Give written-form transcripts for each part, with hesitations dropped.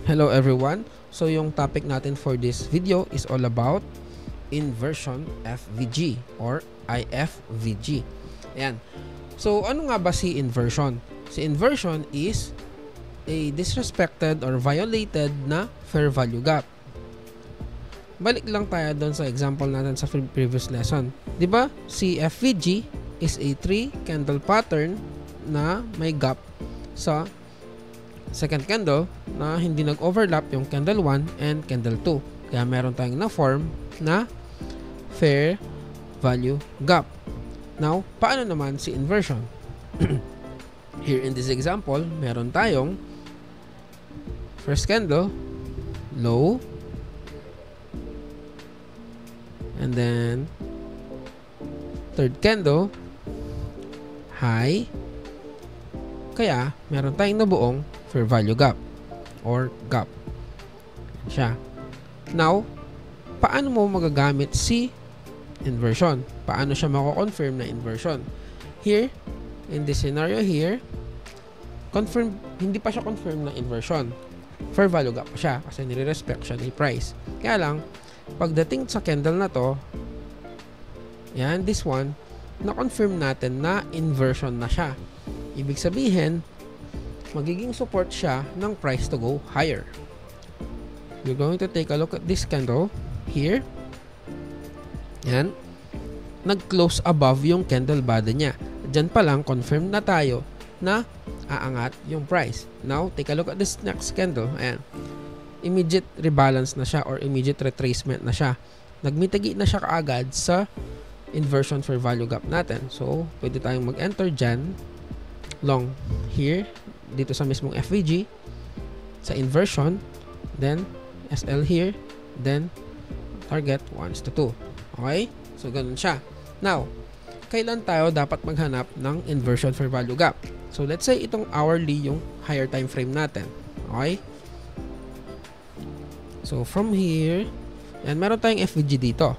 Hello everyone. So yung topic natin for this video is all about inversion FVG or IFVG. Ayan. So ano nga ba si inversion? Si inversion is a disrespected or violated na fair value gap. Balik lang tayo doon sa example natin sa previous lesson. 'Di ba? Si FVG is a 3 candle pattern na may gap sa second candle na hindi nag-overlap yung candle 1 and candle 2. Kaya meron tayong na-form na fair value gap. Now, paano naman si inversion? Here in this example, meron tayong first candle, low, and then third candle, high. Kaya, meron tayong nabuong fair value gap or gap siya. Now, paano mo magagamit si inversion? Paano siya mako-confirm na inversion? Here, in this scenario here, confirm, hindi pa siya confirm na inversion. Fair value gap pa siya kasi nire-respect siya ni price. Kaya lang, pagdating sa candle na to, yan, this one, na-confirm natin na inversion na siya. Ibig sabihin, magiging support siya ng price to go higher. You're going to take a look at this candle here. Yan. Nag-close above yung candle body niya. Diyan pa lang, confirm na tayo na aangat yung price. Now, take a look at this next candle. Ayan. Immediate rebalance na siya or immediate retracement na siya. Nagmitagi na siya kaagad sa inversion fair value gap natin. So, pwede tayong mag-enter dyan. Long here, dito sa mismong FVG, sa inversion, then SL here, then target 1:2. Okay? So, ganun siya. Now, kailan tayo dapat maghanap ng inversion fair value gap? So, let's say itong hourly yung higher time frame natin. Okay? So, from here, yan, meron tayong FVG dito.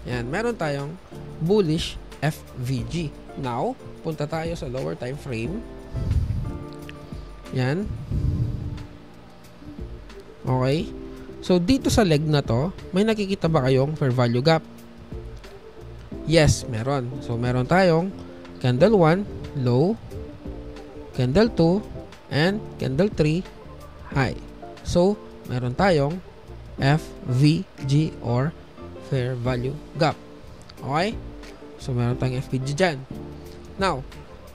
Yan, meron tayong bullish FVG. Now, punta tayo sa lower time frame. Yan. Okay. So, dito sa leg na to, may nakikita ba kayong fair value gap? Yes, meron. So, meron tayong candle 1, low, candle 2, and candle 3, high. So, meron tayong FVG or fair value gap. Okay? So, meron tayong FVG dyan. Now,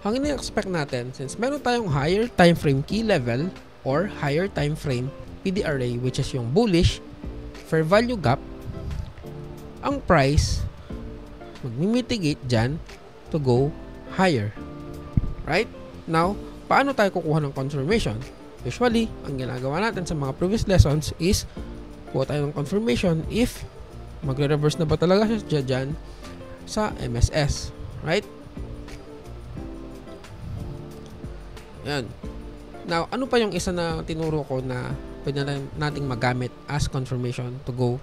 ang ini-expect natin, since meron tayong higher time frame key level or higher time frame PDRA, which is yung bullish fair value gap, ang price magmi-mitigate dyan to go higher. Right? Now, paano tayo kukuha ng confirmation? Usually, ang ginagawa natin sa mga previous lessons is kuha tayo ng confirmation if magre-reverse na ba talaga siya dyan sa MSS. Right? Yan. Now, ano pa yung isa na tinuro ko na pwede nating magamit as confirmation to go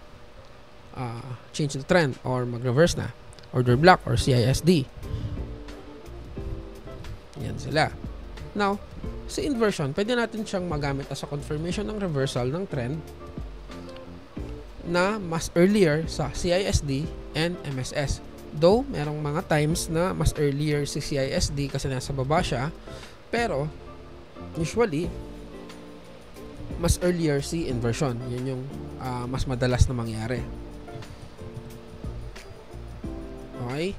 change the trend or mag-reverse na? Order block or CISD. Yan sila. Now, sa inversion, pwede natin siyang magamit as a confirmation ng reversal ng trend na mas earlier sa CISD and MSS. Though, merong mga times na mas earlier si CISD kasi nasa baba siya, pero usually, mas earlier si inversion. Yan yung mas madalas na mangyari. Okay?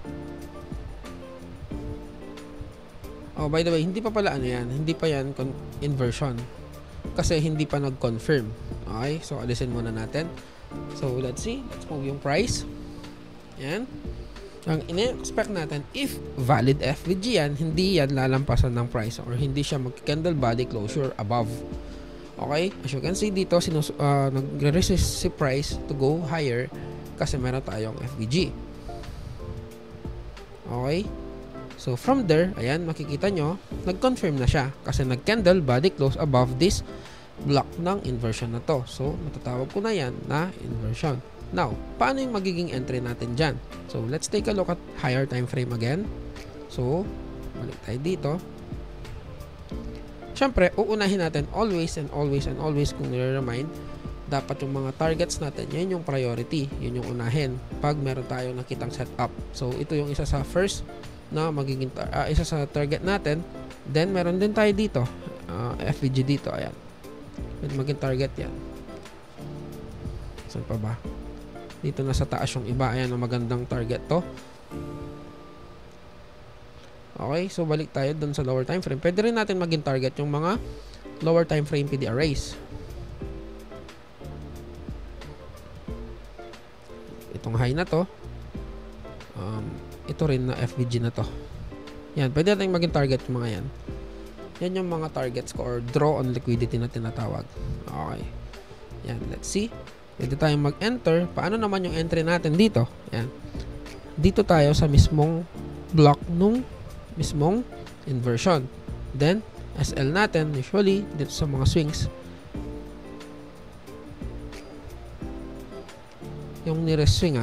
Oh, by the way, hindi pa pala ano yan. Hindi pa yan inversion. Kasi hindi pa nag-confirm. Okay? So, alisin muna natin. So, let's see. Let's move yung price. Yan. Ang ina-expect natin, if valid FVG yan, hindi yan lalampasan ng price or hindi siya mag-candle body closure above. Okay? As you can see dito, nagre-resist si price to go higher kasi meron tayong FVG. Okay? So, from there, ayan, makikita nyo, nag-confirm na siya kasi nag-candle body close above this block ng inversion na to. So, matatawag ko na yan na inversion. Now, paano yung magiging entry natin dyan? So, let's take a look at higher time frame again. So, Balik tayo dito. Siyempre, uunahin natin always and always and always kung nire-remind, dapat yung mga targets natin, yun yung priority. Yun yung unahin pag meron tayong nakitang setup. So, ito yung isa sa first na magiging isa sa target natin. Then, meron din tayo dito. FVG dito. Ayan. Maging target yan. Saan pa ba? Dito na sa taas yung iba. Ayan, ang magandang target to. Okay, so balik tayo dun sa lower time frame. Pwede rin natin maging target yung mga lower time frame PD arrays. Itong high na to. Ito rin na FVG na to. Yan, pwede natin maging target yung mga yan. Yan yung mga targets ko or draw on liquidity na tinatawag. Okay. Yan, let's see. Pwede tayong mag-enter. Paano naman yung entry natin dito? Yan. Dito tayo sa mismong block nung mismong inversion. Then, SL natin, usually, dito sa mga swings, yung nearest swing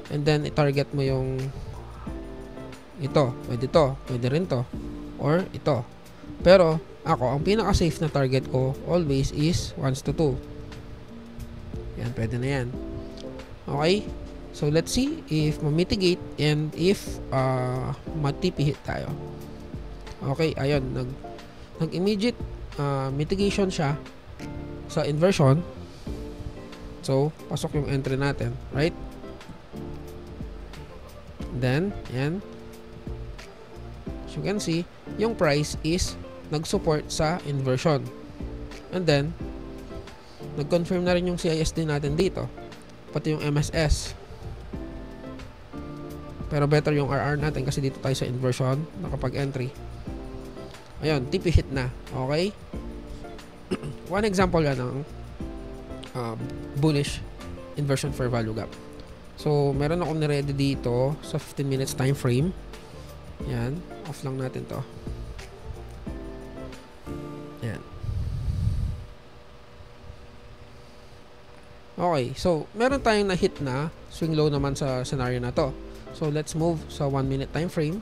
and then, i-target mo yung ito. Pwede to. Pwede rin to. Or ito. Pero, ako, ang pinaka-safe na target ko always is 1 to 2. Yan, pwede na yan. Okay? So, let's see if ma-mitigate and if ma-TP hit tayo. Okay, ayun. Nag-immediate mitigation siya sa inversion. So, pasok yung entry natin. Right? Then, yan. As you can see, yung price is nag-support sa inversion. And then, nag-confirm na rin yung CISD natin dito. Pati yung MSS. Pero better yung RR natin kasi dito tayo sa inversion nakapag-entry. Ayun, TP hit na. Okay? One example yan ng bullish inversion fair value gap. So, meron akong niready dito sa 15 minutes time frame. Yan. Off lang natin to. Yan. Okay. So, meron tayong na-hit na swing low naman sa scenario na to. So, let's move sa 1 minute time frame.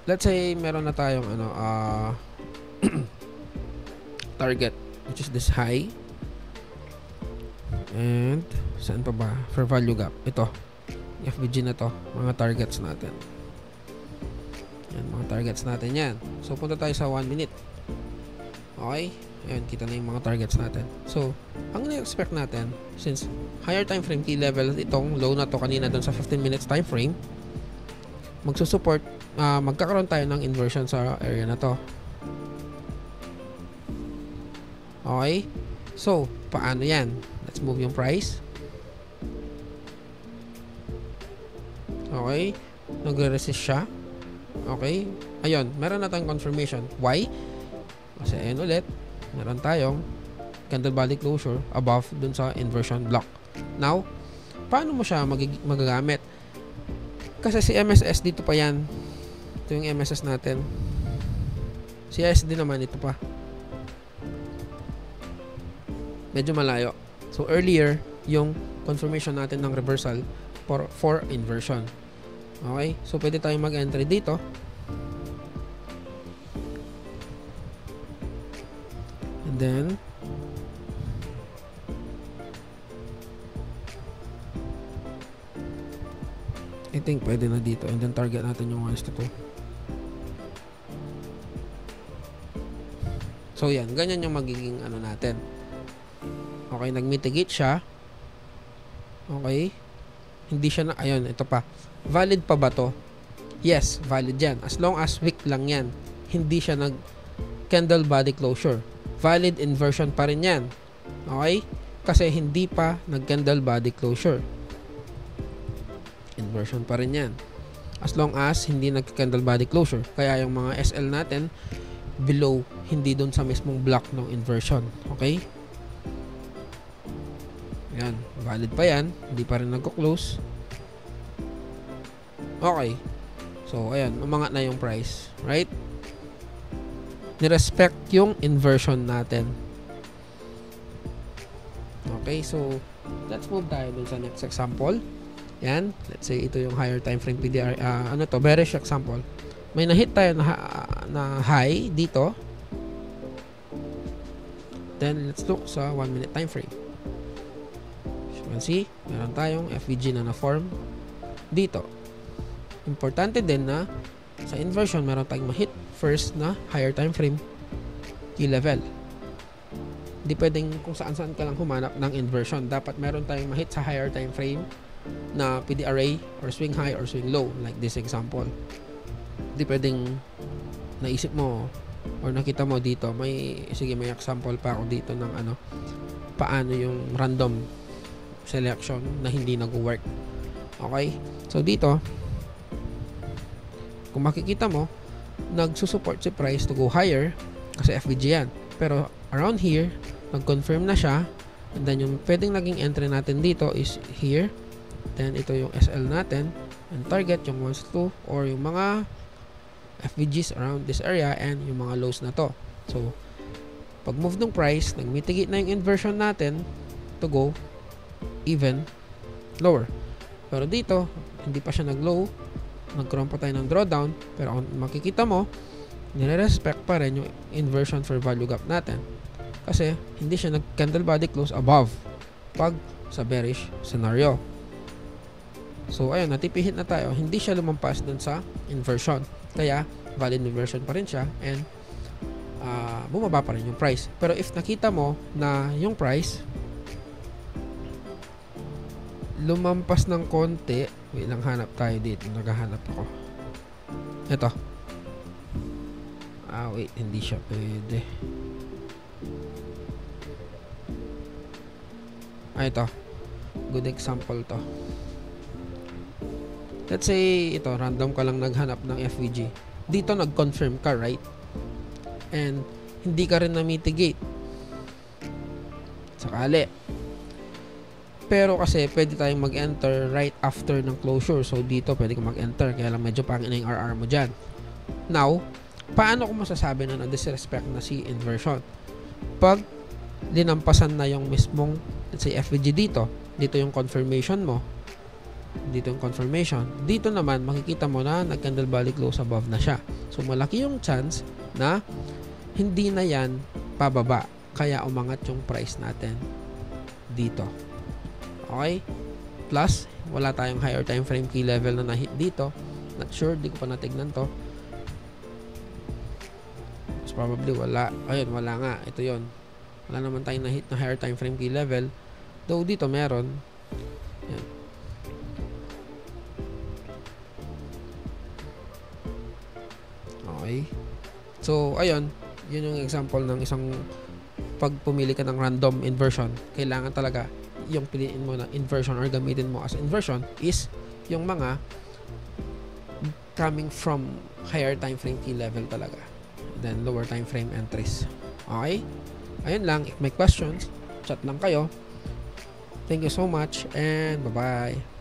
Let's say, meron na tayong target, which is this high. And, saan pa ba? For value gap. Ito. FVG na to. Mga targets natin. Yan, mga targets natin yan. So, punta tayo sa 1 minute. Okay? Ayan, kita na yung mga targets natin. So, ang na-expect natin, since higher time frame key level, itong low na to kanina dun sa 15 minutes time frame, magsusupport, magkakaroon tayo ng inversion sa area na to. Okay? So, paano yan? Let's move yung price. Okay? Nagre-resist siya. Okay? Ayun, meron na tayong confirmation. Why? Kasi ayun ulit, meron tayong candle body closure above dun sa inversion block. Now, paano mo siya magagamit? Kasi si MSS dito pa yan. Ito yung MSS natin. Si ISD naman ito pa. Medyo malayo. So, earlier, yung confirmation natin ng reversal for inversion. Okay? So, pwede tayong mag-entry dito. And then, I think pwede na dito. And then, target natin yung 1 to 2. So, yan. Ganyan yung magiging ano natin. Okay, nag-mitigate siya. Okay. Hindi siya na, ayun, ito pa. Valid pa ba to? Yes, valid yan. As long as weak lang yan. Hindi siya nag-candle body closure. Valid inversion pa rin yan. Okay? Kasi hindi pa nag-candle body closure. Inversion pa rin yan. As long as hindi nag-candle body closure. Kaya yung mga SL natin, below, hindi dun sa mismong block ng inversion. Okay? Yan, valid pa yan. Hindi pa rin nagko-close. Okay. So, ayan, umangat na yung price. Right? Nirespect yung inversion natin. Okay, so, let's move tayo dun sa next example. Yan. Let's say ito yung higher time frame PDR. Bearish example. May na-hit tayo na high dito. Then, let's look sa 1 minute time frame. As you can see, meron tayong FVG na na-form dito. Importante din na sa inversion, meron tayong ma-hit first na higher time frame key level. Hindi pwedeng kung saan-saan ka lang humanap ng inversion. Dapat meron tayong ma-hit sa higher time frame na PDRA or swing high or swing low, like this example. Hindi pwedeng naisip mo or nakita mo dito, may example pa ako dito ng paano yung random selection na hindi nag-work. Okay? So dito, kung makikita mo, nagsusupport si price to go higher kasi FVG yan. Pero around here, nag-confirm na siya, and then yung pwedeng naging entry natin dito is here. Then ito yung SL natin, and target yung 1, 2 or yung mga FVGs around this area and yung mga lows na to. So, pag move ng price, nag-mitigate na yung inversion natin to go even lower. Pero dito, hindi pa siya nag-low, nagkaroon pa tayo ng drawdown, pero kung makikita mo, nire-respect pa rin yung inversion for value gap natin. Kasi, hindi siya nag-candle body close above pag sa bearish scenario. So, ayun, natipihit na tayo. Hindi siya lumampas dun sa inversion. Kaya, valid inversion pa rin siya and bumaba pa rin yung price. Pero if nakita mo na yung price lumampas ng konti, wait lang, hanap tayo dito. Naghahanap ako. Ito. Wait, hindi siya pwede. Ito. Good example to. Let's say, ito, random ka lang naghanap ng FVG. Dito, nag-confirm ka, right? And, hindi ka rin na-mitigate. Sakali. Pero kasi, pwede tayong mag-enter right after ng closure. So, dito, pwede ka mag-enter. Kaya lang medyo pangin na yung RR mo dyan. Now, paano ko masasabi na na-disrespect na si inversion? Pag linampasan na yung mismong, let's say, FVG dito. Dito yung confirmation mo. Dito yung confirmation. Dito naman, makikita mo na nag-candle body close above na siya. So, malaki yung chance na hindi na yan pababa. Kaya umangat yung price natin dito. Okay? Plus, wala tayong higher time frame key level na na-hit dito. Not sure, di ko pa natignan to. Most probably wala. Ayun, wala nga. Ito yon. Wala naman tayong na-hit na higher time frame key level. Though dito meron. Yan. Okay. So, ayun. Yun yung example ng isang pag pumili ka ng random inversion. Kailangan talaga yung piliin mo na inversion or gamitin mo as inversion is yung mga coming from higher time frame key level talaga. Then, lower time frame entries. Okay? Ayun lang. If may questions, chat lang kayo. Thank you so much and bye-bye.